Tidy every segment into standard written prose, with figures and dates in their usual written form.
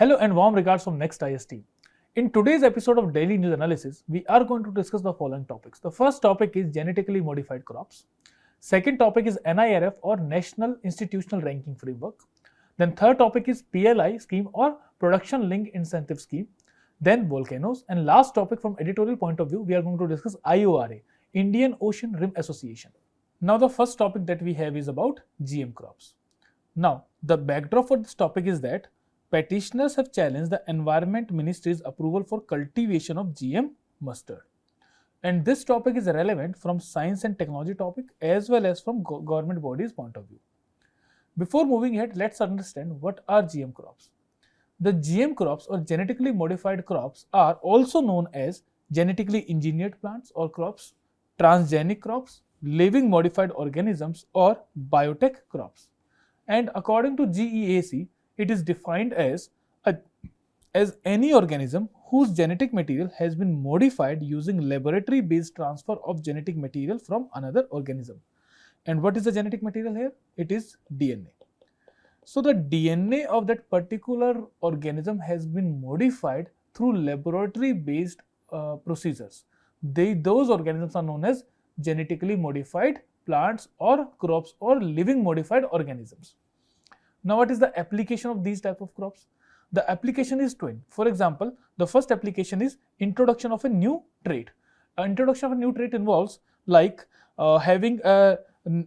Hello and warm regards from Next IS team. In today's episode of Daily News Analysis, we are going to discuss the following topics. The first topic is genetically modified crops. Second topic is NIRF or National Institutional Ranking Framework. Then third topic is PLI Scheme or Production Linked Incentive Scheme. Then Volcanoes. And last topic from editorial point of view, we are going to discuss IORA, Indian Ocean Rim Association. Now the first topic that we have is about GM crops. Now the backdrop for this topic is that petitioners have challenged the Environment Ministry's approval for cultivation of GM mustard. And this topic is relevant from science and technology topic as well as from government bodies point of view. Before moving ahead, let's understand what are GM crops. The GM crops or genetically modified crops are also known as genetically engineered plants or crops, transgenic crops, living modified organisms or biotech crops. And according to GEAC, it is defined as any organism whose genetic material has been modified using laboratory-based transfer of genetic material from another organism. And what is the genetic material here? It is DNA. So the DNA of that particular organism has been modified through laboratory-based procedures. Those organisms are known as genetically modified plants or crops or living modified organisms. Now, what is the application of these type of crops? The application is twin. For example, the first application is introduction of a new trait. Introduction of a new trait involves like having a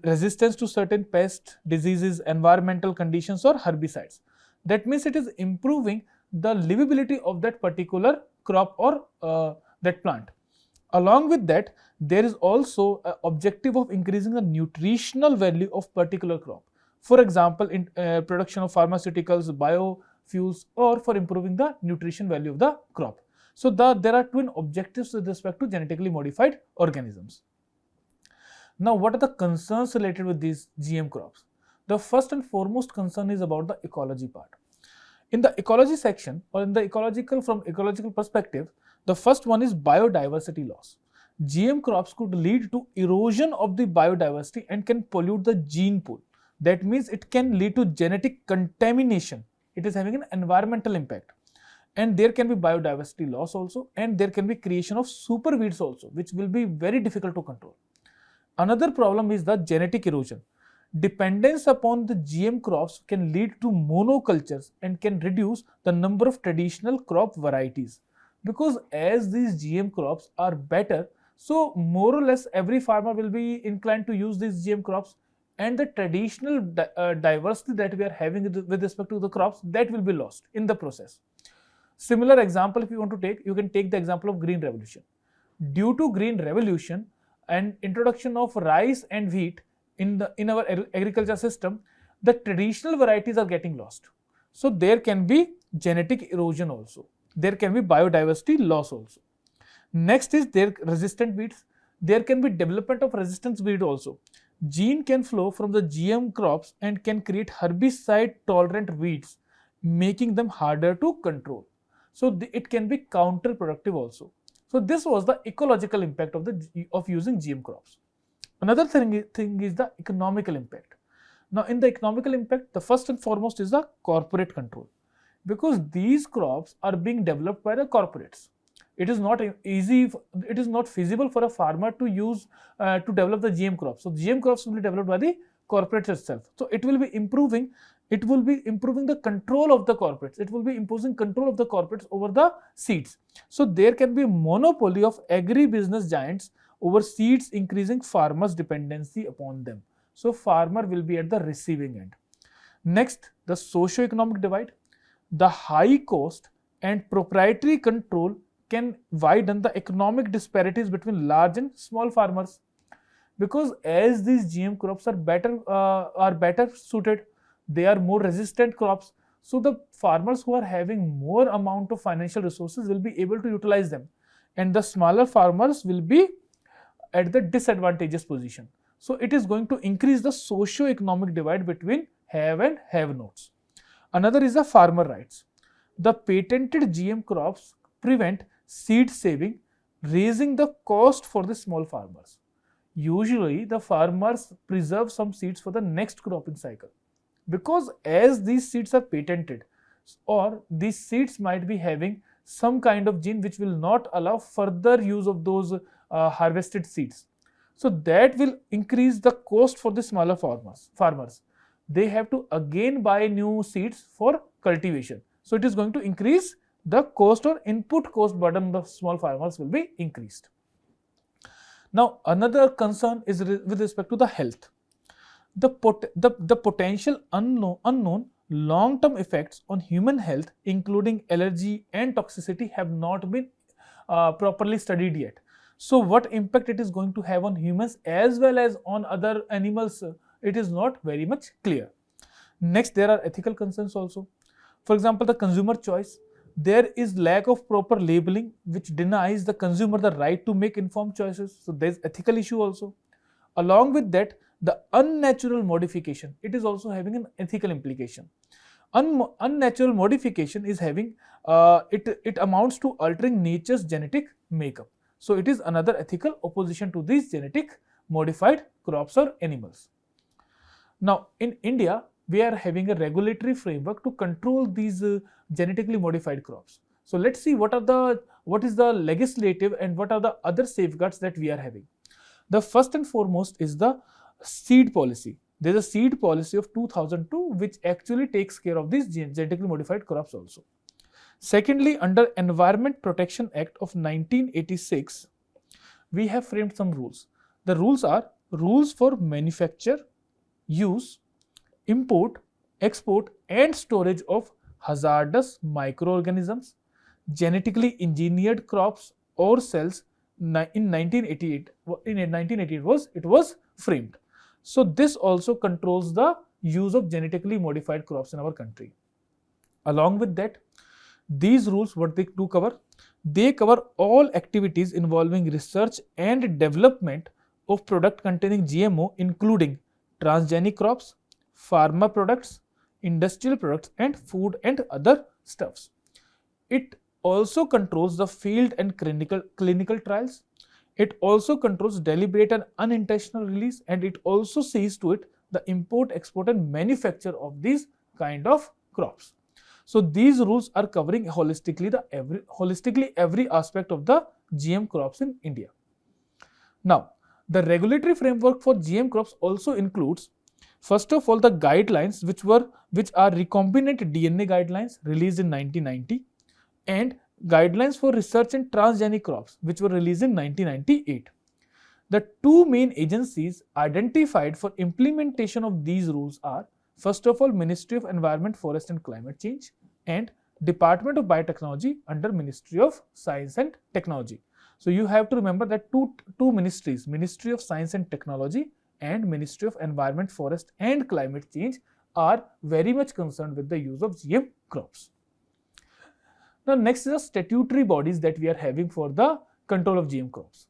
resistance to certain pests, diseases, environmental conditions or herbicides. That means it is improving the livability of that particular crop or that plant. Along with that, there is also an objective of increasing the nutritional value of particular crop. For example, in production of pharmaceuticals, biofuels, or for improving the nutrition value of the crop. So there are twin objectives with respect to genetically modified organisms. Now, what are the concerns related with these GM crops? The first and foremost concern is about the ecology part. In the ecology section or in the ecological perspective, the first one is biodiversity loss. GM crops could lead to erosion of the biodiversity and can pollute the gene pool. That means it can lead to genetic contamination. It is having an environmental impact. And there can be biodiversity loss also, and there can be creation of super weeds also, which will be very difficult to control. Another problem is the genetic erosion. Dependence upon the GM crops can lead to monocultures and can reduce the number of traditional crop varieties. Because as these GM crops are better, so more or less every farmer will be inclined to use these GM crops, and the traditional diversity that we are having with respect to the crops, that will be lost in the process. Similar example, if you want to take, you can take the example of Green Revolution. Due to Green Revolution and introduction of rice and wheat in our agriculture system, the traditional varieties are getting lost. So there can be genetic erosion also. There can be biodiversity loss also. Next is their resistant weeds. There can be development of resistance weed also. Gene can flow from the GM crops and can create herbicide tolerant weeds, making them harder to control. So it can be counterproductive also. So this was the ecological impact of using GM crops. Another thing is the economical impact. Now in the economical impact, the first and foremost is the corporate control, because these crops are being developed by the corporates. It is not feasible for a farmer to use to develop the GM crops. So GM crops will be developed by the corporates itself. So it will be improving the control of the corporates. It will be imposing control of the corporates over the seeds. So there can be monopoly of agri-business giants over seeds, increasing farmers' dependency upon them. So farmer will be at the receiving end. Next, the socio-economic divide. The high cost and proprietary control can widen the economic disparities between large and small farmers, because as these GM crops are better suited, they are more resistant crops. So the farmers who are having more amount of financial resources will be able to utilize them, and the smaller farmers will be at the disadvantageous position. So it is going to increase the socio-economic divide between have and have-nots. Another is the farmer rights. The patented GM crops prevent seed saving, raising the cost for the small farmers. Usually, the farmers preserve some seeds for the next cropping cycle, because as these seeds are patented, or these seeds might be having some kind of gene which will not allow further use of those harvested seeds. So that will increase the cost for the smaller farmers. They have to again buy new seeds for cultivation. So it is going to increase the cost or input cost burden on the small farmers will be increased. Now another concern is with respect to the health. The potential unknown long-term effects on human health, including allergy and toxicity, have not been properly studied yet. So what impact it is going to have on humans as well as on other animals, it is not very much clear. Next, there are ethical concerns also. For example, the consumer choice. There is lack of proper labeling which denies the consumer the right to make informed choices. So there is ethical issue also. Along with that, the unnatural modification, it is also having an ethical implication. Unnatural modification is having, it amounts to altering nature's genetic makeup. So it is another ethical opposition to these genetic modified crops or animals. Now in India, we are having a regulatory framework to control these genetically modified crops. So let's see what is the legislative and what are the other safeguards that we are having. The first and foremost is the seed policy. There is a seed policy of 2002 which actually takes care of these genetically modified crops also. Secondly, under Environment Protection Act of 1986, we have framed some rules. The rules are rules for manufacture, use, import, export and storage of hazardous microorganisms, genetically engineered crops or cells. In 1988, it was framed. So this also controls the use of genetically modified crops in our country. Along with that, these rules, what they do cover? They cover all activities involving research and development of product containing GMO, including transgenic crops, pharma products, industrial products and food and other stuffs. It also controls the field and clinical trials. It also controls deliberate and unintentional release, and it also sees to it the import, export and manufacture of these kind of crops. So these rules are covering holistically every aspect of the GM crops in India. Now, the regulatory framework for GM crops also includes, first of all, the guidelines which are recombinant DNA guidelines released in 1990 and guidelines for research in transgenic crops which were released in 1998. The two main agencies identified for implementation of these rules are, first of all, Ministry of Environment, Forest and Climate Change and Department of Biotechnology under Ministry of Science and Technology. So you have to remember that two ministries, Ministry of Science and Technology and Ministry of Environment, Forest and Climate Change, are very much concerned with the use of GM crops. Now next is the statutory bodies that we are having for the control of GM crops.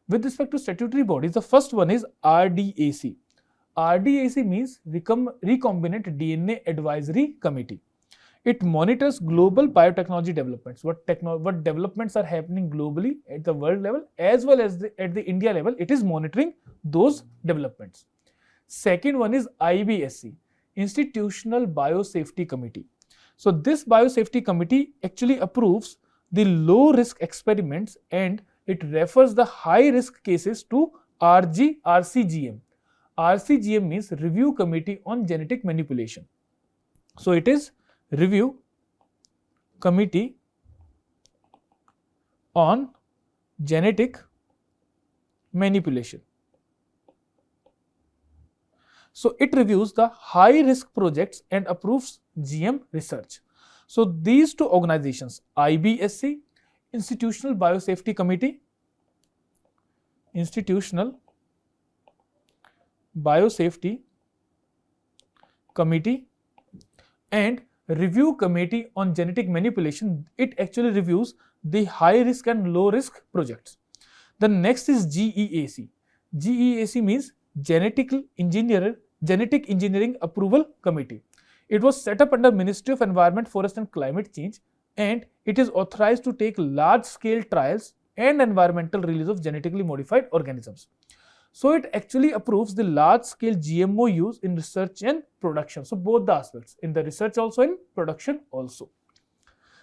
With respect to statutory bodies, the first one is RDAC. RDAC means Recombinant DNA Advisory Committee. It monitors global biotechnology developments. What developments are happening globally at the world level as well as at the India level, it is monitoring those developments. Second one is IBSC, Institutional Biosafety Committee. So this Biosafety Committee actually approves the low risk experiments and it refers the high risk cases to RCGM. RCGM means Review Committee on Genetic Manipulation. So it is Review Committee on Genetic Manipulation. So it reviews the high risk projects and approves GM research. So these two organizations, IBSC, Institutional Biosafety Committee, Institutional Biosafety Committee and Review Committee on Genetic Manipulation, it actually reviews the high risk and low risk projects. The next is GEAC. GEAC means Genetic Engineering Approval Committee. It was set up under Ministry of Environment, Forest and Climate Change and it is authorized to take large scale trials and environmental release of genetically modified organisms. So it actually approves the large scale GMO use in research and production. So both the aspects, in the research also, in production also.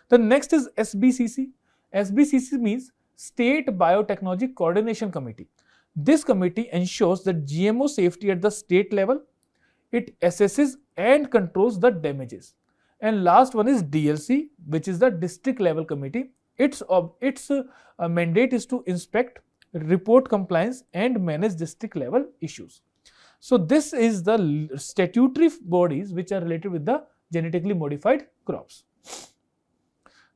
The next is SBCC. SBCC means State Biotechnology Coordination Committee. This committee ensures that GMO safety at the state level. It assesses and controls the damages. And last one is DLC, which is the district level committee. Its mandate is to inspect, report compliance and manage district level issues. So this is the statutory bodies which are related with the genetically modified crops.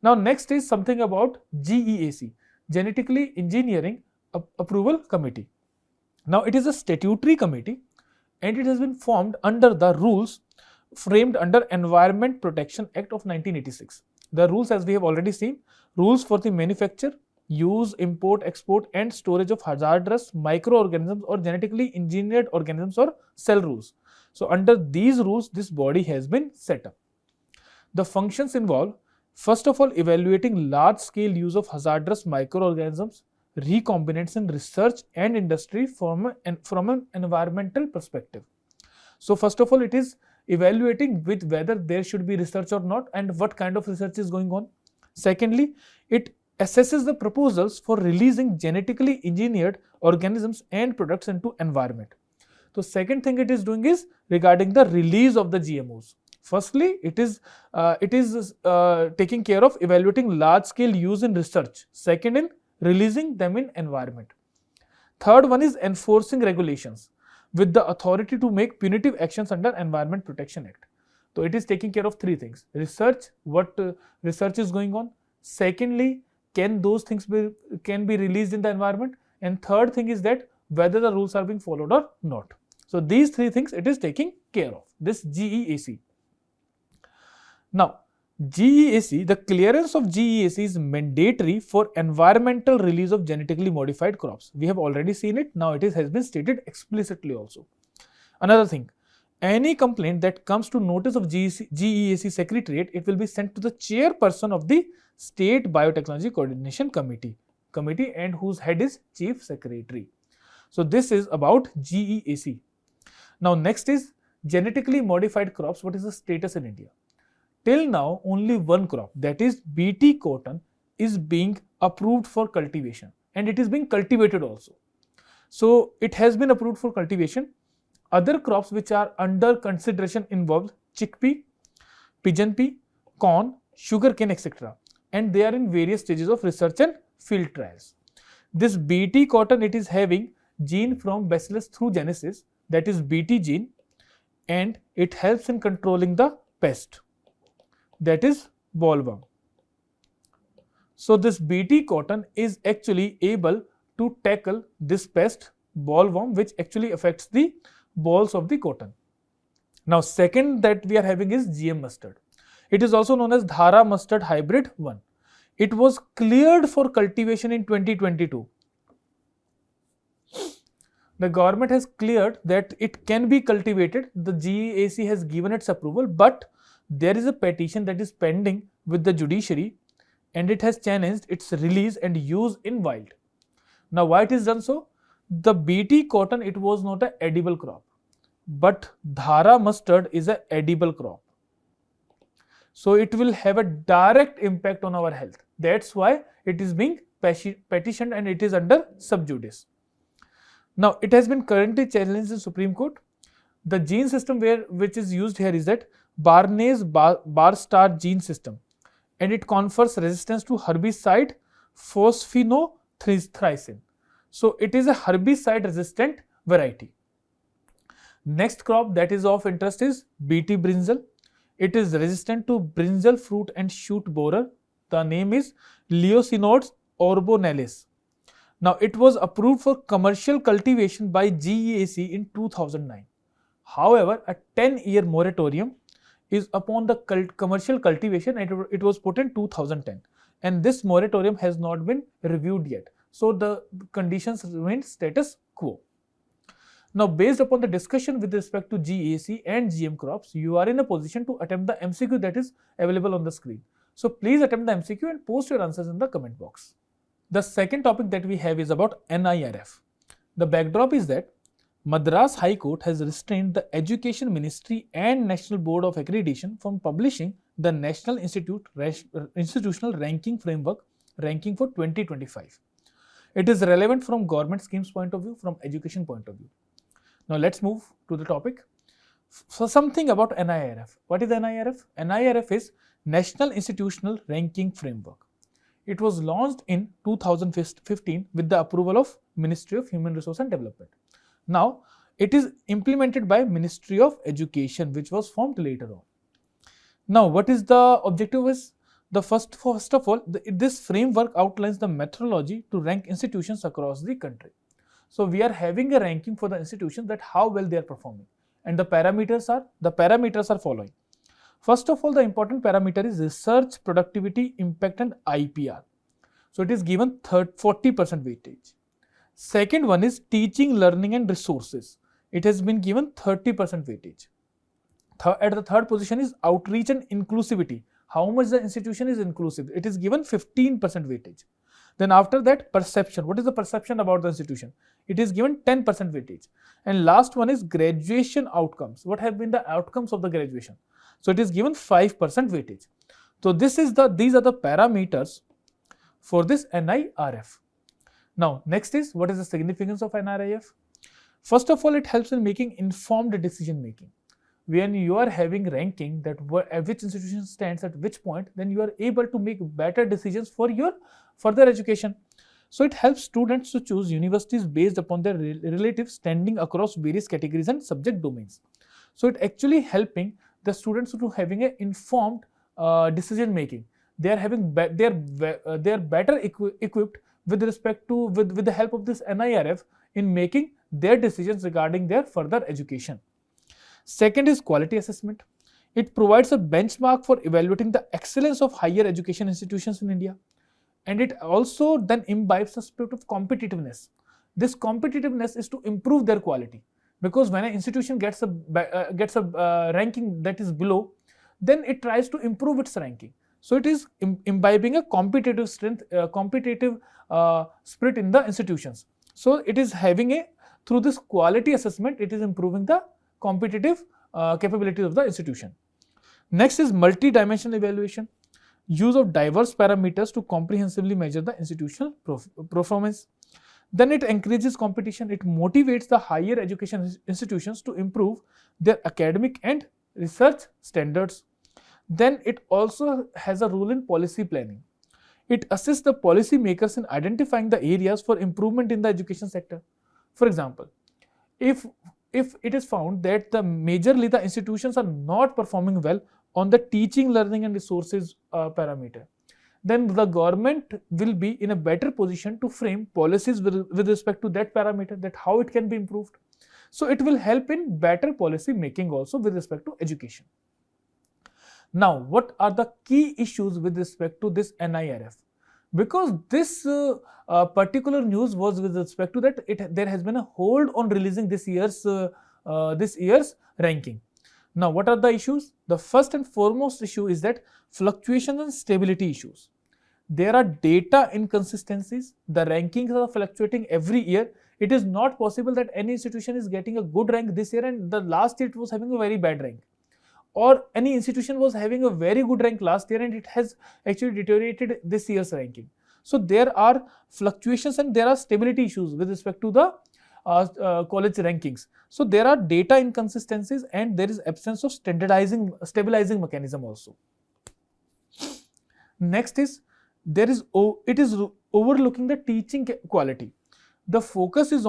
Now next is something about GEAC, Genetically Engineering Approval Committee. Now it is a statutory committee and it has been formed under the rules framed under Environment Protection Act of 1986. The rules, as we have already seen, rules for the manufacture, use, import, export and storage of hazardous microorganisms or genetically engineered organisms or cell rules. So under these rules, this body has been set up. The functions involve, first of all, evaluating large scale use of hazardous microorganisms, recombinants in research and industry from an environmental perspective. So first of all, it is evaluating with whether there should be research or not and what kind of research is going on. Secondly, it assesses the proposals for releasing genetically engineered organisms and products into environment. So second thing it is doing is regarding the release of the GMOs. Firstly, it is taking care of evaluating large scale use in research. Second, in releasing them in environment. Third one is enforcing regulations with the authority to make punitive actions under Environment Protection Act. So it is taking care of three things: research, what research is going on. Secondly, can those things can be released in the environment, and third thing is that whether the rules are being followed or not. So these three things it is taking care of, this GEAC. Now GEAC, the clearance of GEAC is mandatory for environmental release of genetically modified crops. We have already seen it, now it has been stated explicitly also. Another thing, any complaint that comes to notice of GEAC Secretariat, it will be sent to the chairperson of the State Biotechnology Coordination Committee and whose head is Chief Secretary. So this is about GEAC. Now next is genetically modified crops. What is the status in India? Till now, only one crop, that is BT cotton, is being approved for cultivation and it is being cultivated also. So it has been approved for cultivation. Other crops which are under consideration involve chickpea, pigeon pea, corn, sugarcane, etc. And they are in various stages of research and field trials. This BT cotton, it is having gene from Bacillus thuringiensis, that is BT gene, and it helps in controlling the pest, that is bollworm. So this BT cotton is actually able to tackle this pest bollworm, which actually affects the balls of the cotton. Now second that we are having is GM mustard. It is also known as Dhara mustard hybrid 1. It was cleared for cultivation in 2022. The government has cleared that it can be cultivated. The GEAC has given its approval, but there is a petition that is pending with the judiciary and it has challenged its release and use in wild. Now why it is done so? The BT cotton, it was not an edible crop, but Dhara mustard is an edible crop. So it will have a direct impact on our health. That's why it is being petitioned and it is under sub judice. Now it has been currently challenged in Supreme Court. The gene system which is used here is that Barney's bar star gene system, and it confers resistance to herbicide phosphinothricin. So it is a herbicide resistant variety. Next crop that is of interest is BT brinjal. It is resistant to brinjal fruit and shoot borer. The name is Leosinodes orbonalis. Now it was approved for commercial cultivation by GEAC in 2009. However, a 10-year moratorium is upon the commercial cultivation and it was put in 2010, and this moratorium has not been reviewed yet. So the conditions remain status quo. Now based upon the discussion with respect to GEAC and GM crops, you are in a position to attempt the MCQ that is available on the screen. So please attempt the MCQ and post your answers in the comment box. The second topic that we have is about NIRF, The backdrop is that Madras High Court has restrained the Education Ministry and National Board of Accreditation from publishing the National Institutional Ranking Framework ranking for 2025. It is relevant from government schemes point of view, from education point of view. Now let's move to the topic. So something about NIRF. What is NIRF? NIRF is National Institutional Ranking Framework. It was launched in 2015 with the approval of Ministry of Human Resource and Development. Now, it is implemented by Ministry of Education, which was formed later on. Now, what is the objective is? First of all, this framework outlines the methodology to rank institutions across the country. So, we are having a ranking for the institutions that how well they are performing, and the parameters are following. First of all, the important parameter is research productivity, impact and IPR. So, it is given 40% weightage. Second one is teaching, learning and resources. It has been given 30% weightage. At the third position is outreach and inclusivity. How much the institution is inclusive? It is given 15% weightage. Then after that, perception. What is the perception about the institution? It is given 10% weightage. And last one is graduation outcomes. What have been the outcomes of the graduation? So it is given 5% weightage. So these are the parameters for this NIRF. Now, next is what is the significance of NIRF? First of all, it helps in making informed decision making. When you are having ranking that which institution stands at which point, then you are able to make better decisions for your further education. So it helps students to choose universities based upon their relative standing across various categories and subject domains. So it actually helping the students to having an informed decision making. They are better equipped with respect to with the help of this NIRF in making their decisions regarding their further education. Second is quality assessment. It provides a benchmark for evaluating the excellence of higher education institutions in India, and it also then imbibes the spirit of competitiveness. This competitiveness is to improve their quality, because when an institution gets a ranking that is below, then it tries to improve its ranking. So it is imbibing a competitive strength, competitive spirit in the institutions. So it is having through this quality assessment, it is improving the competitive capabilities of the institution. Next is multi-dimensional evaluation. Use of diverse parameters to comprehensively measure the institutional performance. Then it encourages competition. It motivates the higher education institutions to improve their academic and research standards. Then it also has a role in policy planning. It assists the policy makers in identifying the areas for improvement in the education sector. For example, if it is found that majorly the institutions are not performing well on the teaching, learning and resources parameter, then the government will be in a better position to frame policies with respect to that parameter, that how it can be improved. So it will help in better policy making also with respect to education. Now, what are the key issues with respect to this NIRF? Because this particular news was with respect to that there has been a hold on releasing this year's ranking. Now, what are the issues? The first and foremost issue is that fluctuations and stability issues. There are data inconsistencies. The rankings are fluctuating every year. It is not possible that any institution is getting a good rank this year and the last year it was having a very bad rank. Or any institution was having a very good rank last year and it has actually deteriorated this year's ranking. So there are fluctuations and there are stability issues with respect to the college rankings. So there are data inconsistencies and there is absence of stabilizing mechanism also. Next is it is overlooking the teaching quality. The focus is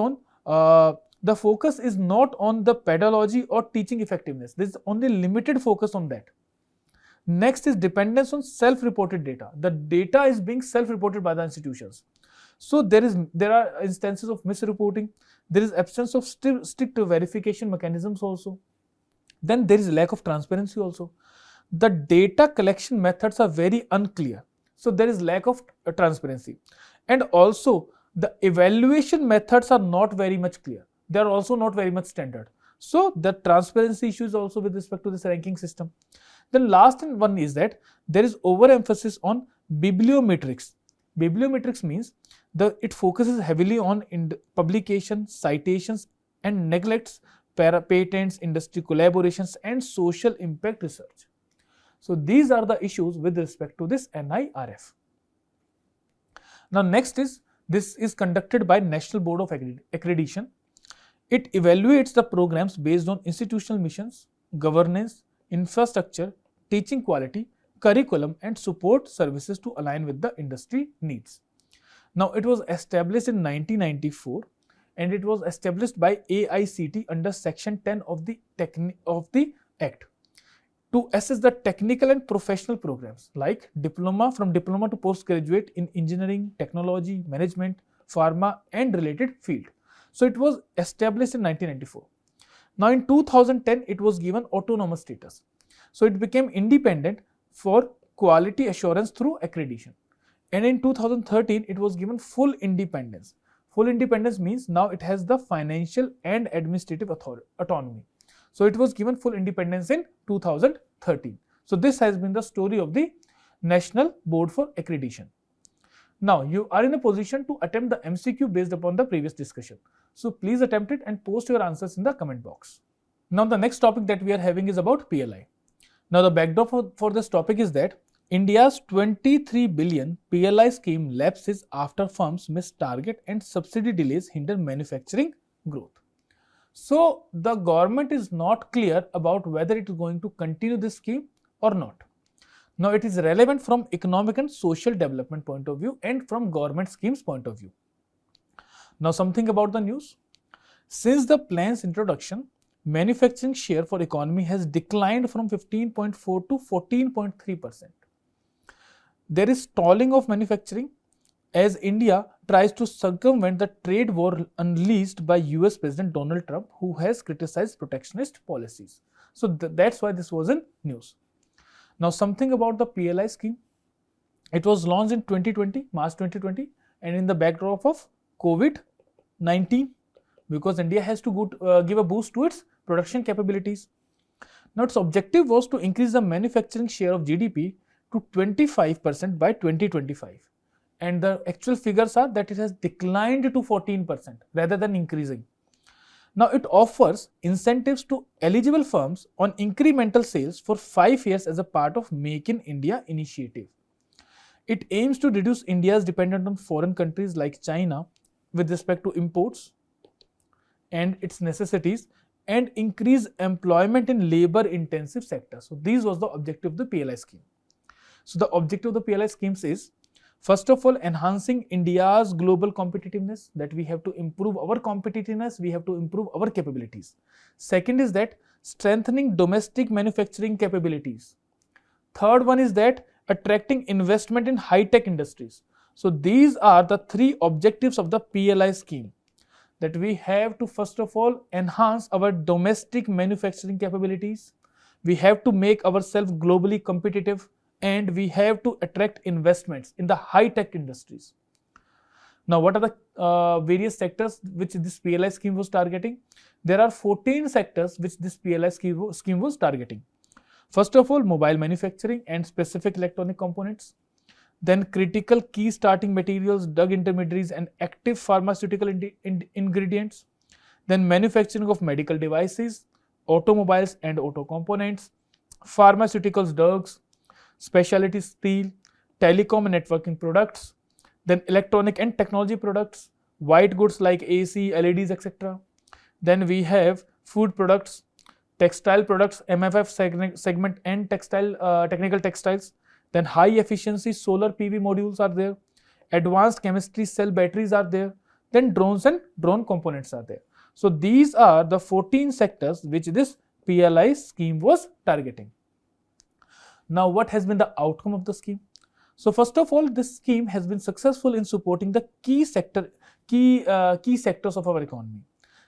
not on the pedagogy or teaching effectiveness. There is only limited focus on that. Next is dependence on self-reported data. The data is being self-reported by the institutions. So there are instances of misreporting. There is absence of strict verification mechanisms also. Then there is lack of transparency also. The data collection methods are very unclear. So there is lack of transparency. And also the evaluation methods are not very much clear. They are also not very much standard. So the transparency issue is also with respect to this ranking system. Then last one is that there is overemphasis on bibliometrics. Bibliometrics means It focuses heavily on publication, citations, and neglects patents, industry collaborations, and social impact research. So these are the issues with respect to this NIRF. Now next is, this is conducted by National Board of Accreditation. It evaluates the programs based on institutional missions, governance, infrastructure, teaching quality, curriculum, and support services to align with the industry needs. Now it was established in 1994 and it was established by AICT under Section 10 of the Act to assess the technical and professional programs like from diploma to postgraduate in engineering, technology, management, pharma, and related field. So it was established in 1994. Now in 2010 it was given autonomous status. So it became independent for quality assurance through accreditation. And in 2013 it was given full independence. Full independence means now it has the financial and administrative autonomy. So it was given full independence in 2013. So this has been the story of the National Board for Accreditation. Now you are in a position to attempt the MCQ based upon the previous discussion. So please attempt it and post your answers in the comment box. Now the next topic that we are having is about PLI. Now the backdrop for this topic is that India's 23 billion PLI scheme lapses after firms miss target and subsidy delays hinder manufacturing growth. So the government is not clear about whether it is going to continue this scheme or not. Now it is relevant from economic and social development point of view and from government schemes point of view. Now something about the news. Since the plan's introduction, manufacturing share for economy has declined from 15.4 to 14.3%. There is stalling of manufacturing as India tries to circumvent the trade war unleashed by US President Donald Trump, who has criticized protectionist policies. So that's why this was in news. Now something about the PLI scheme. It was launched in 2020, March 2020, and in the backdrop of COVID-19, because India has to give a boost to its production capabilities. Now its objective was to increase the manufacturing share of GDP to 25% by 2025. And the actual figures are that it has declined to 14% rather than increasing. Now it offers incentives to eligible firms on incremental sales for 5 years as a part of Make in India initiative. It aims to reduce India's dependence on foreign countries like China with respect to imports and its necessities and increase employment in labor intensive sectors. So these was the objective of the PLI scheme. So the objective of the PLI schemes is, first of all, enhancing India's global competitiveness, that we have to improve our competitiveness, we have to improve our capabilities. Second is that strengthening domestic manufacturing capabilities. Third one is that attracting investment in high-tech industries. So these are the three objectives of the PLI scheme, that we have to first of all enhance our domestic manufacturing capabilities, we have to make ourselves globally competitive, and we have to attract investments in the high-tech industries. Now, what are the various sectors which this PLI scheme was targeting? There are 14 sectors which this PLI scheme was targeting. First of all, mobile manufacturing and specific electronic components. Then critical key starting materials, drug intermediaries, and active pharmaceutical ingredients. Then manufacturing of medical devices, automobiles and auto components, pharmaceuticals, drugs, specialty steel, telecom and networking products, then electronic and technology products, white goods like AC, LEDs, etc. Then we have food products, textile products, MFF segment and technical textiles. Then high efficiency solar PV modules are there, advanced chemistry cell batteries are there, then drones and drone components are there. So these are the 14 sectors which this PLI scheme was targeting. Now, what has been the outcome of the scheme? So first of all, this scheme has been successful in supporting the key sectors of our economy.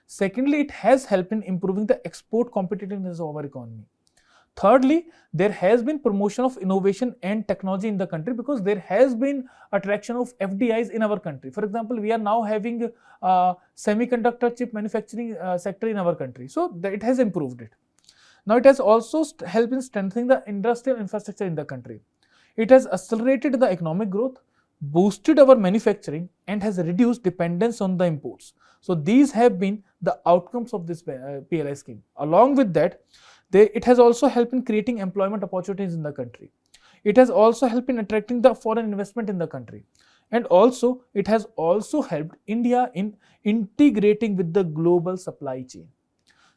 Secondly, it has helped in improving the export competitiveness of our economy. Thirdly, there has been promotion of innovation and technology in the country, because there has been attraction of FDIs in our country. For example, we are now having semiconductor chip manufacturing sector in our country. So it has improved it. Now, it has also helped in strengthening the industrial infrastructure in the country. It has accelerated the economic growth, boosted our manufacturing, and has reduced dependence on the imports. So these have been the outcomes of this PLI scheme. Along with that, it has also helped in creating employment opportunities in the country. It has also helped in attracting the foreign investment in the country. And also, it has also helped India in integrating with the global supply chain.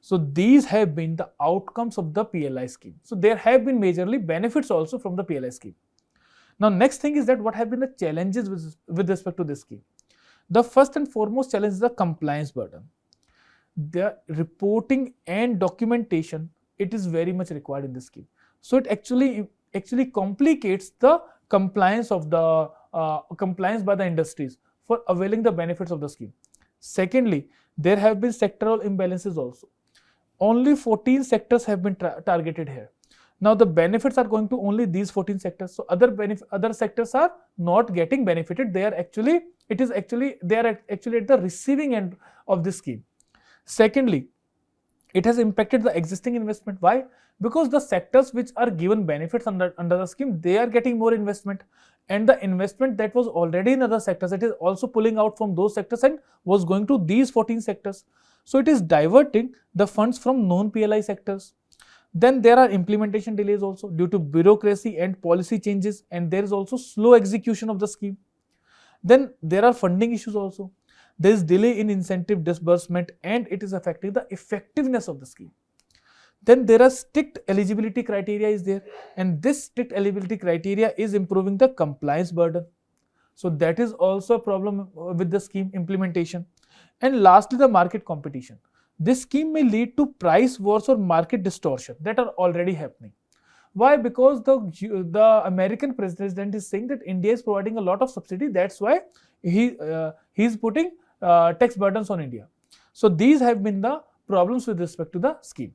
So these have been the outcomes of the PLI scheme. So there have been majorly benefits also from the PLI scheme. Now, next thing is that what have been the challenges with respect to this scheme? The first and foremost challenge is the compliance burden. The reporting and documentation, it is very much required in this scheme. So it actually complicates the compliance of the compliance by the industries for availing the benefits of the scheme. Secondly, there have been sectoral imbalances also. Only 14 sectors have been targeted here. Now the benefits are going to only these 14 sectors. So other sectors are not getting benefited. They are actually at the receiving end of this scheme. Secondly, it has impacted the existing investment. Why? Because the sectors which are given benefits under the scheme, they are getting more investment, and the investment that was already in other sectors, it is also pulling out from those sectors and was going to these 14 sectors. So it is diverting the funds from non-PLI sectors. Then there are implementation delays also due to bureaucracy and policy changes, and there is also slow execution of the scheme. Then there are funding issues also. There is delay in incentive disbursement, and it is affecting the effectiveness of the scheme. Then there are strict eligibility criteria is there, and this strict eligibility criteria is improving the compliance burden. So that is also a problem with the scheme implementation. And lastly, the market competition. This scheme may lead to price wars or market distortion that are already happening. Why? Because the American president is saying that India is providing a lot of subsidy. That's why he is putting tax burdens on India. So these have been the problems with respect to the scheme.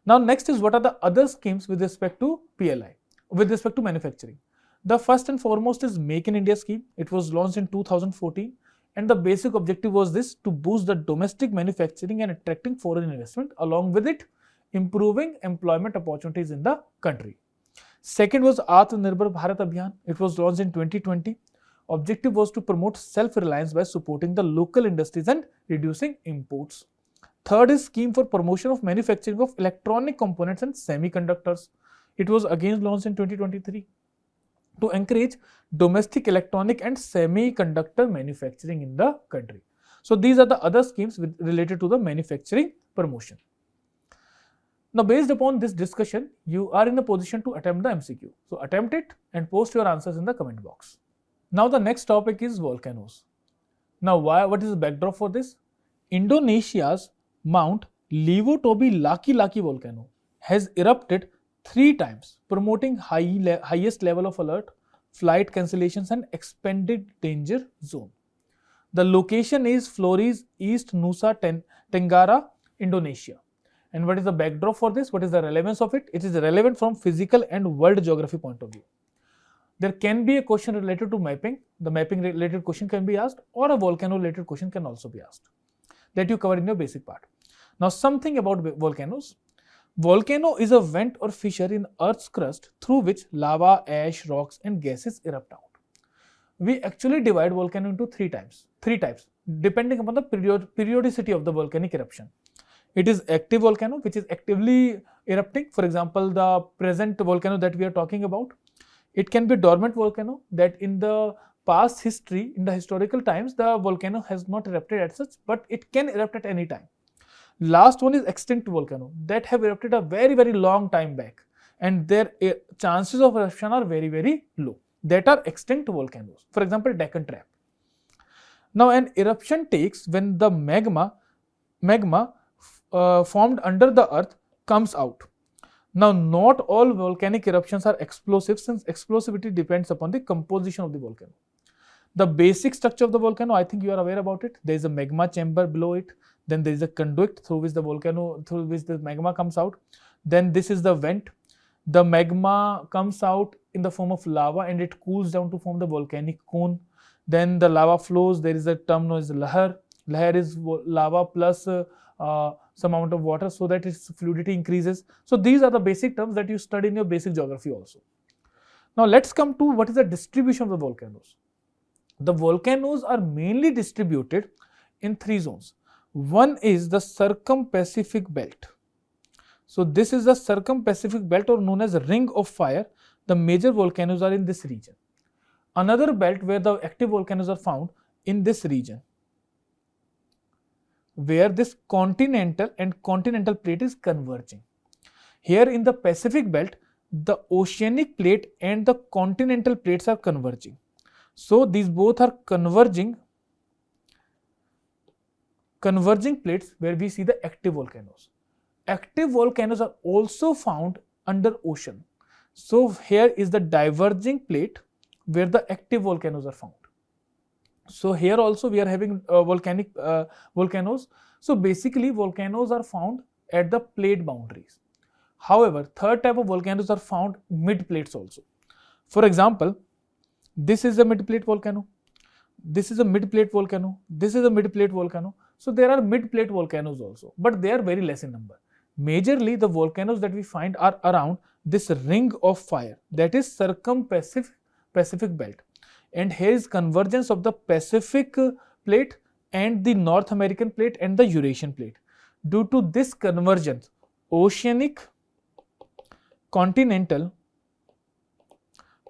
Now next is what are the other schemes with respect to PLI, with respect to manufacturing. The first and foremost is Make in India scheme. It was launched in 2014. And the basic objective was this: to boost the domestic manufacturing and attracting foreign investment, along with it improving employment opportunities in the country. Second was Atmanirbhar Bharat Abhiyan. It was launched in 2020. Objective was to promote self-reliance by supporting the local industries and reducing imports. Third is Scheme for Promotion of Manufacturing of Electronic Components and Semiconductors. It was again launched in 2023. To encourage domestic electronic and semiconductor manufacturing in the country. So these are the other schemes related to the manufacturing promotion. Now based upon this discussion, you are in a position to attempt the MCQ. So attempt it and post your answers in the comment box. Now the next topic is volcanoes. Now what is the backdrop for this? Indonesia's Mount Lewo-Tobi-Laki volcano has erupted 3 times, promoting highest level of alert, flight cancellations and expanded danger zone. The location is Flores East Nusa Tenggara, Indonesia. And what is the backdrop for this? What is the relevance of it? It is relevant from physical and world geography point of view. There can be a question related to mapping. The mapping related question can be asked, or a volcano related question can also be asked, that you cover in your basic part. Now something about volcanoes. Volcano is a vent or fissure in Earth's crust through which lava, ash, rocks and gases erupt out. We actually divide volcano into three types, depending upon the periodicity of the volcanic eruption. It is active volcano, which is actively erupting. For example, the present volcano that we are talking about. It can be dormant volcano, that in the past history, in the historical times, the volcano has not erupted as such, but it can erupt at any time. Last one is extinct volcano that have erupted a very, very long time back, and their chances of eruption are very, very low. That are extinct volcanoes. For example, Deccan Trap. Now an eruption takes when the magma formed under the earth comes out. Now not all volcanic eruptions are explosive, since explosivity depends upon the composition of the volcano. The basic structure of the volcano, I think you are aware about it. There is a magma chamber below it. Then there is a conduit through which the magma comes out. Then this is the vent. The magma comes out in the form of lava and it cools down to form the volcanic cone. Then the lava flows. There is a term known as lahar. Lahar is lava plus some amount of water, so that its fluidity increases. So these are the basic terms that you study in your basic geography also. Now let's come to what is the distribution of the volcanoes. The volcanoes are mainly distributed in 3 zones. One is the circum-Pacific belt. So this is the circum-Pacific belt, or known as ring of fire. The major volcanoes are in this region. Another belt where the active volcanoes are found in this region, where this continental and continental plate is converging. Here in the Pacific belt, the oceanic plate and the continental plates are converging. So these both are converging plates where we see the active volcanoes. Active volcanoes are also found under ocean. So here is the diverging plate where the active volcanoes are found. So here also we are having volcanoes. So basically volcanoes are found at the plate boundaries. However, third type of volcanoes are found mid plates also. For example, this is a mid plate volcano, this is a mid plate volcano, this is a mid plate volcano. So there are mid plate volcanoes also, but they are very less in number. Majorly the volcanoes that we find are around this ring of fire, that is circum-Pacific belt. And here is convergence of the Pacific plate and the North American plate and the Eurasian plate. Due to this convergence, oceanic continental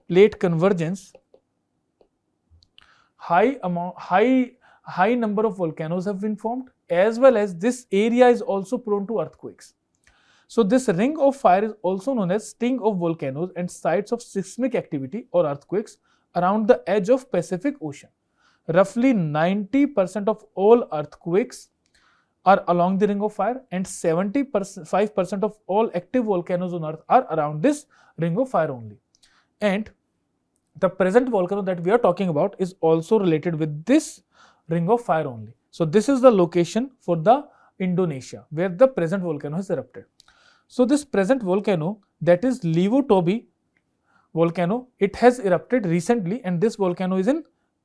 plate convergence, high number of volcanoes have been formed, as well as this area is also prone to earthquakes. So this ring of fire is also known as sting of volcanoes and sites of seismic activity or earthquakes around the edge of Pacific Ocean. Roughly 90% of all earthquakes are along the ring of fire, and 75% of all active volcanoes on earth are around this ring of fire only. And the present volcano that we are talking about is also related with this ring of fire only. So this is the location for the Indonesia where the present volcano has erupted. So this present volcano, that is Levo-Tobi volcano, it has erupted recently, and this volcano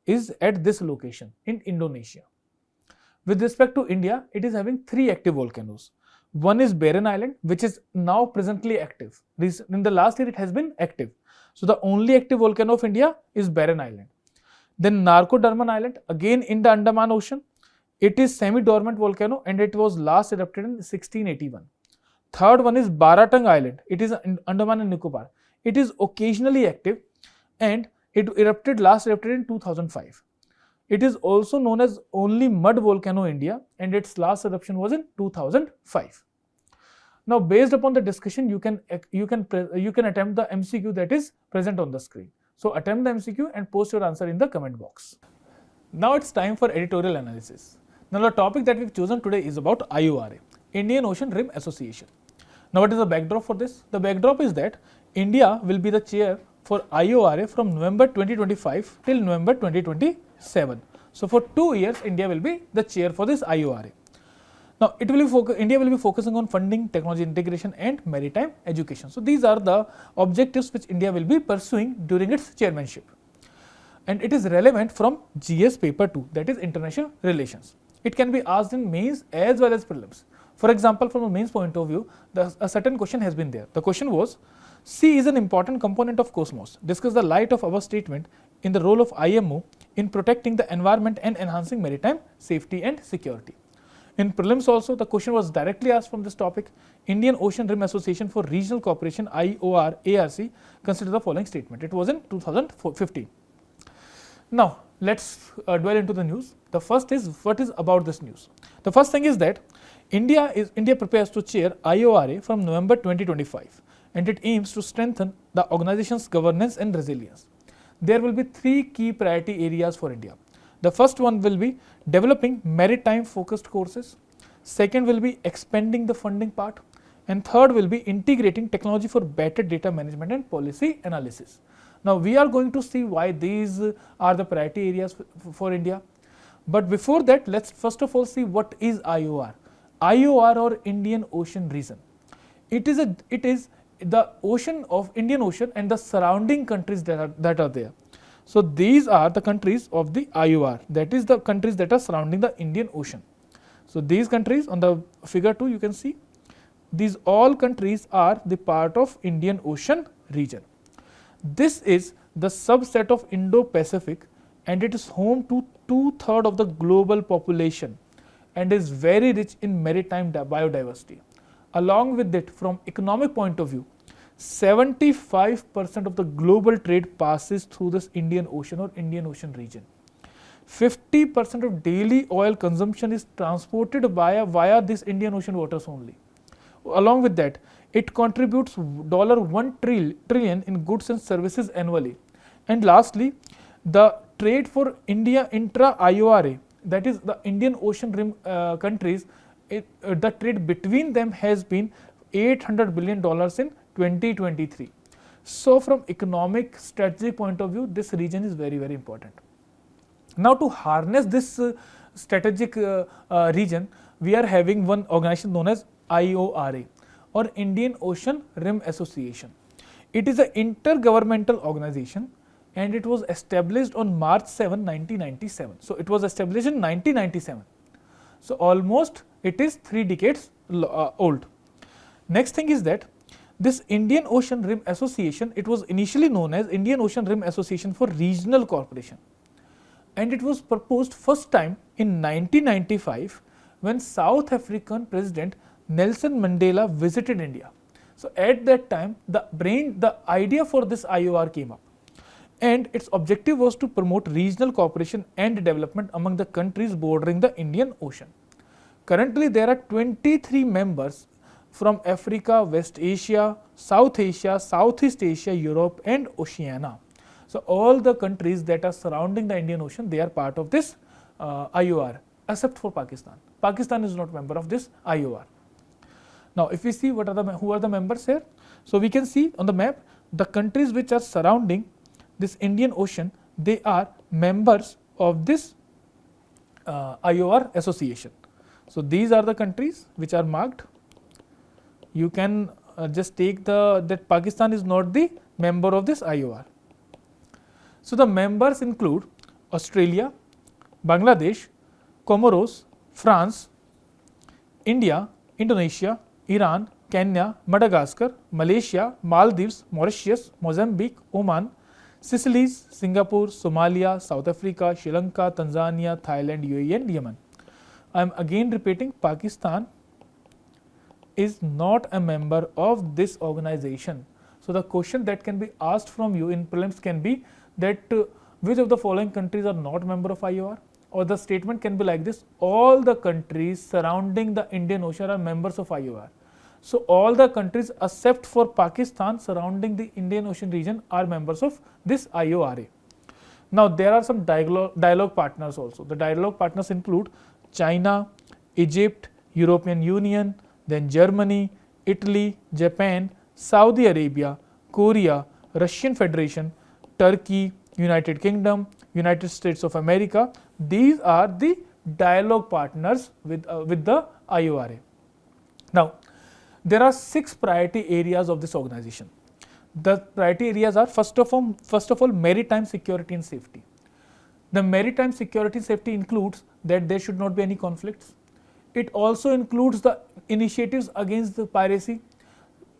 is at this location in Indonesia. With respect to India, it is having 3 active volcanoes. One is Barren Island, which is now presently active. In the last year it has been active. So the only active volcano of India is Barren Island. Then Narcoderman Island, again in the Andaman Ocean. It is semi-dormant volcano and it was last erupted in 1681. Third one is Baratang Island. It is in Andaman and Nicobar. It is occasionally active and it last erupted in 2005. It is also known as only mud volcano India, and its last eruption was in 2005. Now, based upon the discussion, you can attempt the MCQ that is present on the screen. So attempt the MCQ and post your answer in the comment box. Now it's time for editorial analysis. Now the topic that we've chosen today is about IORA, Indian Ocean Rim Association. Now what is the backdrop for this? The backdrop is that India will be the chair for IORA from November 2025 till November 2027. So for 2 years, India will be the chair for this IORA. Now India will be focusing on funding, technology integration and maritime education. So these are the objectives which India will be pursuing during its chairmanship. And it is relevant from GS paper 2, that is international relations. It can be asked in mains as well as prelims. For example, from a mains point of view, a certain question has been there. The question was, sea is an important component of cosmos. Discuss the light of our statement in the role of IMO in protecting the environment and enhancing maritime safety and security. In prelims also, the question was directly asked from this topic. Indian Ocean Rim Association for Regional Cooperation, IOR, ARC, consider the following statement. It was in 2015. Now, let's dwell into the news. The first is, what is about this news? The first thing is that India prepares to chair IORA from November 2025, and it aims to strengthen the organization's governance and resilience. There will be 3 key priority areas for India. The first one will be developing maritime focused courses. Second will be expanding the funding part. And third will be integrating technology for better data management and policy analysis. Now we are going to see why these are the priority areas for India. But before that, let's first of all see what is IOR. IOR, or Indian Ocean Region. It is the ocean of Indian Ocean and the surrounding countries that are there. So these are the countries of the IOR, that is the countries that are surrounding the Indian Ocean. So these countries on the figure 2 you can see, these all countries are the part of Indian Ocean region. This is the subset of Indo-Pacific and it is home to 2/3 of the global population and is very rich in maritime biodiversity. Along with it, from economic point of view, 75% of the global trade passes through this Indian Ocean or Indian Ocean region. 50% of daily oil consumption is transported via this Indian Ocean waters only. Along with that, it contributes $1 trillion in goods and services annually. And lastly, the trade for India intra IORA, that is the Indian Ocean rim countries, the trade between them has been $800 billion in 2023. So from economic strategic point of view, this region is very, very important. Now to harness this strategic region, we are having one organization known as IORA or Indian Ocean Rim Association. It is an intergovernmental organization and it was established on March 7, 1997. So it was established in 1997. So almost it is 3 decades old. Next thing is that this Indian Ocean Rim Association, it was initially known as Indian Ocean Rim Association for Regional Cooperation. And it was proposed first time in 1995 when South African President Nelson Mandela visited India. So at that time, the idea for this IOR came up. And its objective was to promote regional cooperation and development among the countries bordering the Indian Ocean. Currently, there are 23 members from Africa, West Asia, South Asia, Southeast Asia, Europe and Oceania. So all the countries that are surrounding the Indian Ocean, they are part of this IOR, except for Pakistan. Pakistan is not member of this IOR. Now, if we see who are the members here, so we can see on the map the countries which are surrounding this Indian Ocean, they are members of this IOR association. So these are the countries which are marked. You can just take that Pakistan is not the member of this IOR. So the members include Australia, Bangladesh, Comoros, France, India, Indonesia, Iran, Kenya, Madagascar, Malaysia, Maldives, Mauritius, Mozambique, Oman, Seychelles, Singapore, Somalia, South Africa, Sri Lanka, Tanzania, Thailand, UAE and Yemen. I am again repeating, Pakistan is not a member of this organization. So the question that can be asked from you in prelims can be that which of the following countries are not member of IOR, or the statement can be like this: all the countries surrounding the Indian Ocean are members of IOR. So all the countries except for Pakistan surrounding the Indian Ocean region are members of this IORA. Now there are some dialogue partners also. The dialogue partners include China, Egypt, European Union, then Germany, Italy, Japan, Saudi Arabia, Korea, Russian Federation, Turkey, United Kingdom, United States of America. These are the dialogue partners with the IORA. Now, there are 6 priority areas of this organization. The priority areas are first of all maritime security and safety. The maritime security and safety includes that there should not be any conflicts. It also includes the initiatives against the piracy,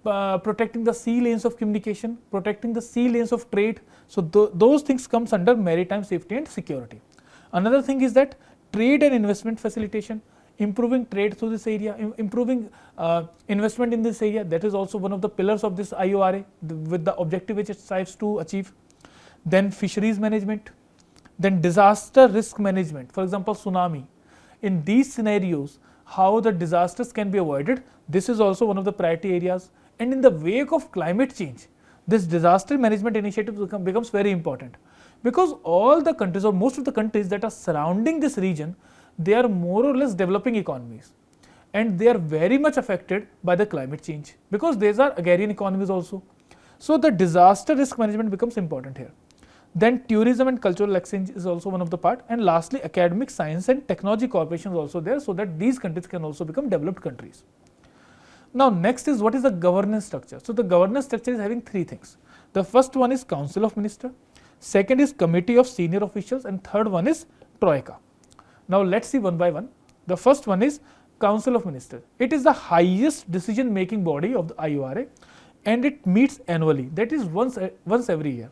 protecting the sea lanes of communication, protecting the sea lanes of trade. So those things comes under maritime safety and security. Another thing is that trade and investment facilitation, improving trade through this area, improving investment in this area. That is also one of the pillars of this IORA with the objective which it strives to achieve. Then fisheries management, then disaster risk management, for example tsunami. In these scenarios, how the disasters can be avoided, this is also one of the priority areas. And in the wake of climate change, this disaster management initiative becomes very important, because all the countries or most of the countries that are surrounding this region, they are more or less developing economies and they are very much affected by the climate change, because these are agrarian economies also. So the disaster risk management becomes important here. Then tourism and cultural exchange is also one of the part, and lastly academic, science and technology cooperation is also there, so that these countries can also become developed countries. Now next is what is the governance structure. So the governance structure is having 3 things. The first one is Council of Ministers, second is Committee of Senior Officials, and third one is Troika. Now let's see one by one. The first one is Council of Ministers. It is the highest decision making body of the IORA. and it meets annually, that is once every year.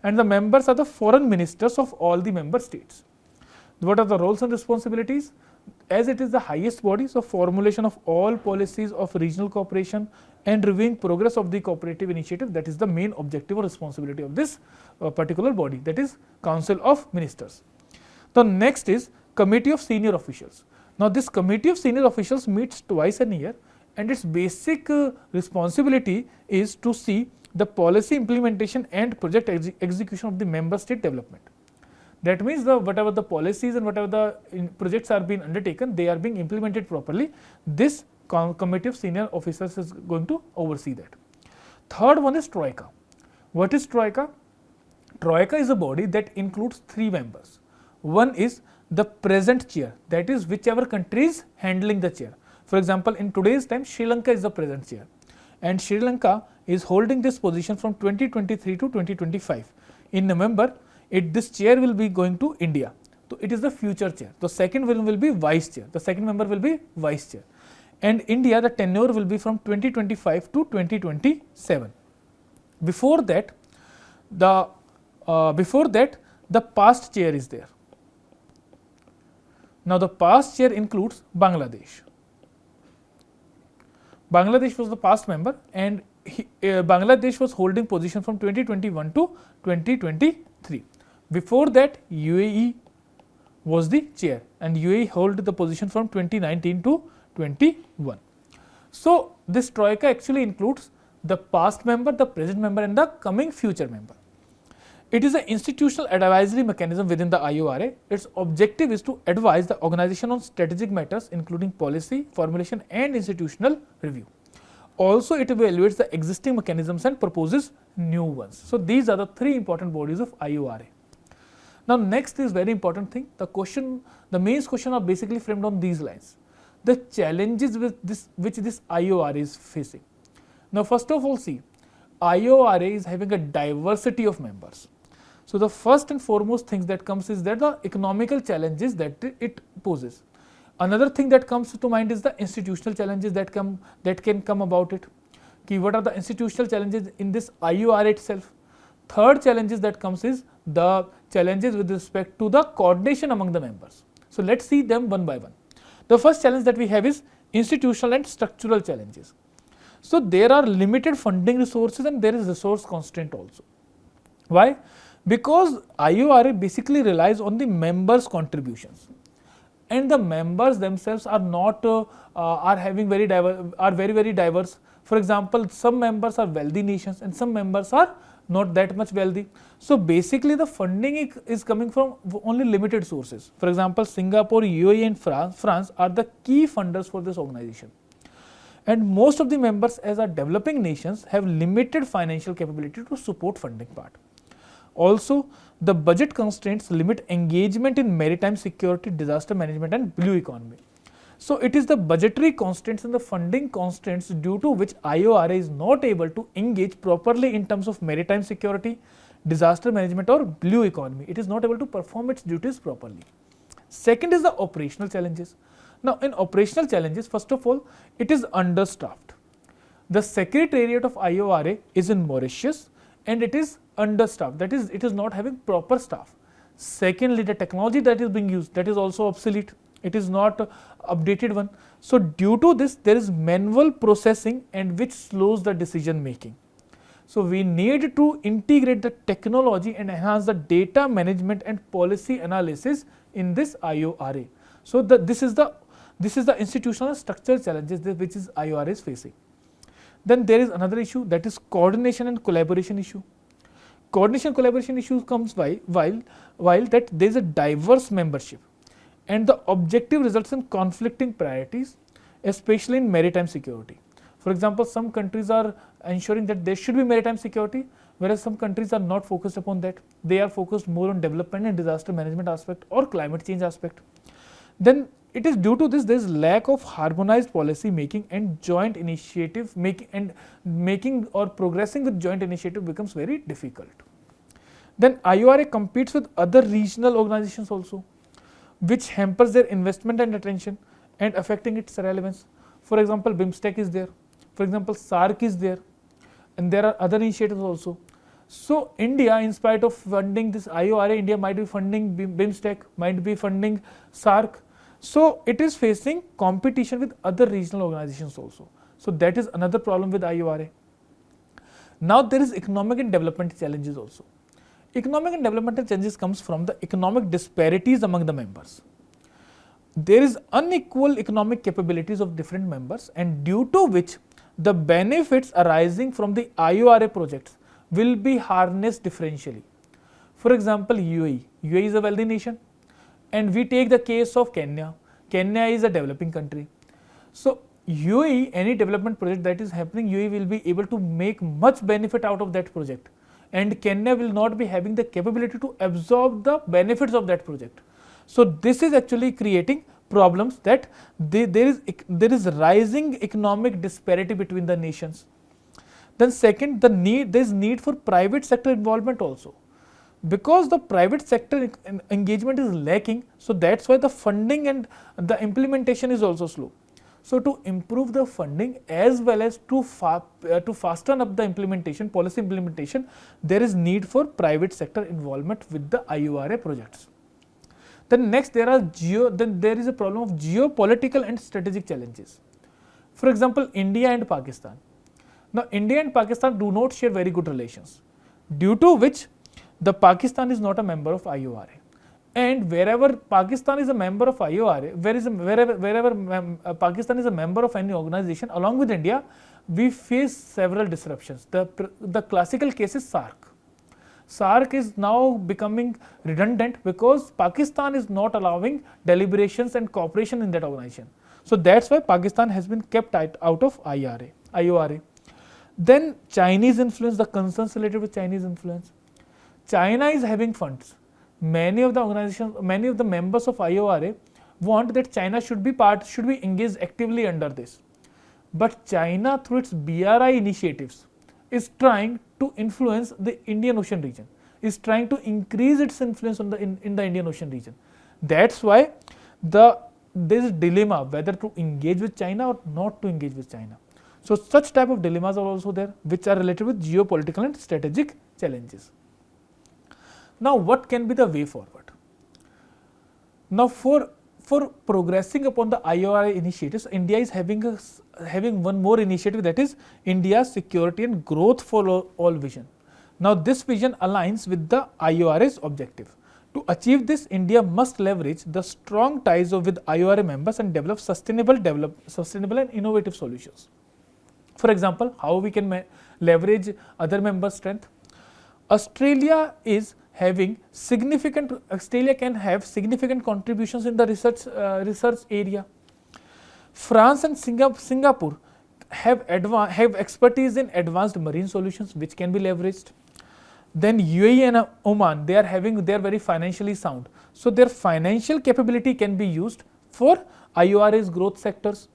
And the members are the foreign ministers of all the member states. What are the roles and responsibilities? As it is the highest body, so formulation of all policies of regional cooperation and reviewing progress of the cooperative initiative, that is the main objective or responsibility of this particular body, that is Council of Ministers. The next is Committee of Senior Officials. Now this Committee of Senior Officials meets twice a year, and its basic responsibility is to see the policy implementation and project execution of the member state development. That means whatever the policies and whatever the projects are being undertaken, they are being implemented properly. This Committee of Senior Officers is going to oversee that. Third one is Troika. What is Troika? Troika is a body that includes 3 members. One is the present chair, that is whichever country is handling the chair. For example, in today's time, Sri Lanka is the present chair, and Sri Lanka is holding this position from 2023 to 2025. In November, this chair will be going to India. So it is the future chair. The second one will be vice chair. The second member will be vice chair. And India, the tenure will be from 2025 to 2027. Before that, the past chair is there. Now the past chair includes Bangladesh. Bangladesh was the past member, and Bangladesh was holding position from 2021 to 2023. Before that, UAE was the chair, and UAE held the position from 2019 to 21. So this Troika actually includes the past member, the present member, and the coming future member. It is an institutional advisory mechanism within the IORA. Its objective is to advise the organization on strategic matters including policy, formulation and institutional review. Also, it evaluates the existing mechanisms and proposes new ones. So these are the 3 important bodies of IORA. Now next is very important thing. The main question are basically framed on these lines. The challenges which this IORA is facing. Now first of all, see, IORA is having a diversity of members. So the first and foremost things that comes is that the economical challenges that it poses. Another thing that comes to mind is the institutional challenges that can come about it. What are the institutional challenges in this IORA itself? Third challenges that comes is the challenges with respect to the coordination among the members. So let's see them one by one. The first challenge that we have is institutional and structural challenges. So there are limited funding resources and there is resource constraint also. Why? Because IORA basically relies on the members' contributions, and the members themselves are not very diverse. For example, some members are wealthy nations and some members are not that much wealthy. So basically the funding is coming from only limited sources. For example, Singapore, UAE and France are the key funders for this organization. And most of the members as are developing nations have limited financial capability to support funding part. Also, the budget constraints limit engagement in maritime security, disaster management and blue economy. So it is the budgetary constraints and the funding constraints due to which IORA is not able to engage properly in terms of maritime security, disaster management or blue economy. It is not able to perform its duties properly. Second is the operational challenges. Now in operational challenges, first of all, it is understaffed. The Secretariat of IORA is in Mauritius and it is understaffed, that is, it is not having proper staff. Secondly, the technology that is being used, that is also obsolete, it is not updated one. So due to this, there is manual processing and which slows the decision making. So we need to integrate the technology and enhance the data management and policy analysis in this IORA. So this is the institutional structural challenges which is IORA is facing. Then there is another issue, that is coordination and collaboration issue. Coordination collaboration issue comes while that there is a diverse membership and the objective results in conflicting priorities, especially in maritime security. For example, some countries are ensuring that there should be maritime security, whereas some countries are not focused upon that. They are focused more on development and disaster management aspect or climate change aspect. Then it is due to this there is lack of harmonized policy making and joint initiative making or progressing with joint initiative becomes very difficult. Then IORA competes with other regional organizations also, which hampers their investment and attention and affecting its relevance. For example, BIMSTEC is there. For example, SAARC is there. and there are other initiatives also. So India, in spite of funding this IORA, India might be funding BIMSTEC, might be funding SAARC. So it is facing competition with other regional organizations also. So that is another problem with IORA. Now there is economic and development challenges also. Economic and developmental challenges comes from the economic disparities among the members. There is unequal economic capabilities of different members, and due to which the benefits arising from the IORA projects will be harnessed differentially. For example, UAE. UAE is a wealthy nation, and we take the case of Kenya. Kenya is a developing country. So UAE, any development project that is happening, UAE will be able to make much benefit out of that project, and Kenya will not be having the capability to absorb the benefits of that project. So this is actually creating problems that there is rising economic disparity between the nations. Then second, there is need for private sector involvement also, because the private sector engagement is lacking. So that's why the funding and the implementation is also slow. So to improve the funding as well as to fasten up the implementation, policy implementation, there is need for private sector involvement with the IORA projects. Then next, there is a problem of geopolitical and strategic challenges. For example, India and Pakistan. Now India and Pakistan do not share very good relations, due to which the Pakistan is not a member of IORA. And wherever Pakistan is a member of IORA, wherever Pakistan is a member of any organization along with India, we face several disruptions. The classical case is SAARC. SAARC is now becoming redundant because Pakistan is not allowing deliberations and cooperation in that organization. So that's why Pakistan has been kept out of IORA. Then Chinese influence, the concerns related with Chinese influence. China is having funds. Many of the organizations, many of the members of IORA want that China should be engaged actively under this. But China, through its BRI initiatives, is trying to influence the Indian Ocean region, is trying to increase its influence on in the Indian Ocean region. That's why there is a dilemma whether to engage with China or not to engage with China. So such type of dilemmas are also there, which are related with geopolitical and strategic challenges. Now what can be the way forward? Now for progressing upon the IORA initiatives, India is having one more initiative, that is India's Security and Growth for All vision. Now this vision aligns with the IORA's objective. To achieve this, India must leverage the strong ties with IORA members and develop sustainable and innovative solutions. For example, how we can leverage other members' strength? Australia can have significant contributions in the research area. France and Singapore have expertise in advanced marine solutions which can be leveraged. Then UAE and Oman, they are very financially sound. So their financial capability can be used for IORA's growth sectors.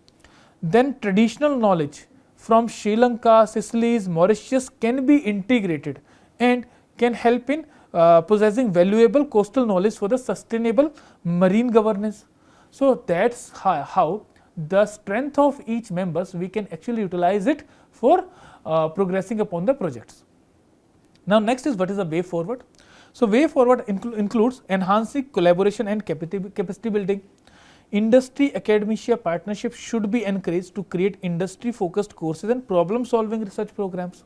Then traditional knowledge from Sri Lanka, Seychelles, Mauritius can be integrated and can help in possessing valuable coastal knowledge for the sustainable marine governance. So that's how the strength of each members, we can actually utilize it for progressing upon the projects. Now next is, what is the way forward? So way forward includes enhancing collaboration and capacity building. Industry academia partnerships should be encouraged to create industry focused courses and problem solving research programs.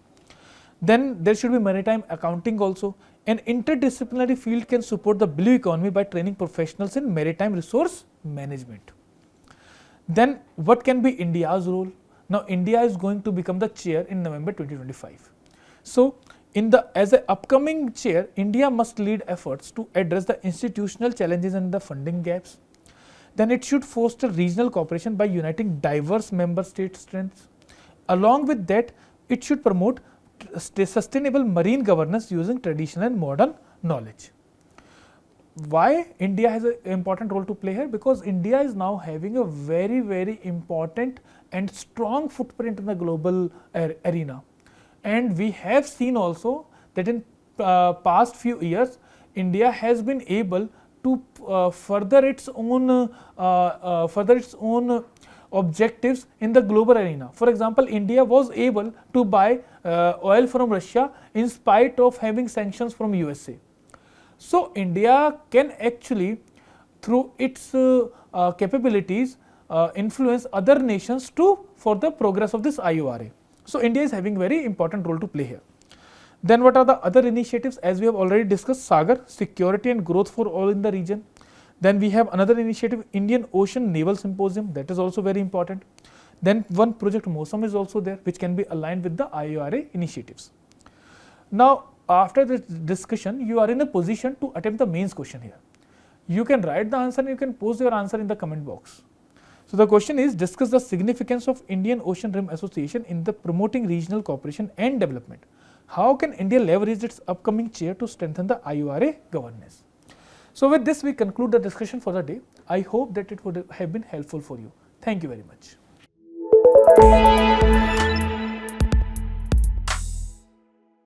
Then there should be maritime accounting also. An interdisciplinary field can support the blue economy by training professionals in maritime resource management. Then what can be India's role? Now India is going to become the chair in November 2025. So as an upcoming chair, India must lead efforts to address the institutional challenges and the funding gaps. Then it should foster regional cooperation by uniting diverse member state strengths. Along with that, it should promote sustainable marine governance using traditional and modern knowledge. Why India has an important role to play here? Because India is now having a very important and strong footprint in the global arena. And we have seen also that in past few years, India has been able to further its own objectives in the global arena. For example, India was able to buy oil from Russia in spite of having sanctions from USA. So India can actually, through its capabilities, influence other nations for the progress of this IORA. So India is having very important role to play here. Then what are the other initiatives? As we have already discussed, Sagar, security and growth for all in the region. Then we have another initiative, Indian Ocean Naval Symposium, that is also very important. Then one project Mosam is also there, which can be aligned with the IORA initiatives. Now, after this discussion, you are in a position to attempt the mains question here. You can write the answer and you can post your answer in the comment box. So the question is, discuss the significance of Indian Ocean Rim Association in the promoting regional cooperation and development. How can India leverage its upcoming chair to strengthen the IORA governance? So with this, we conclude the discussion for the day. I hope that it would have been helpful for you. Thank you very much.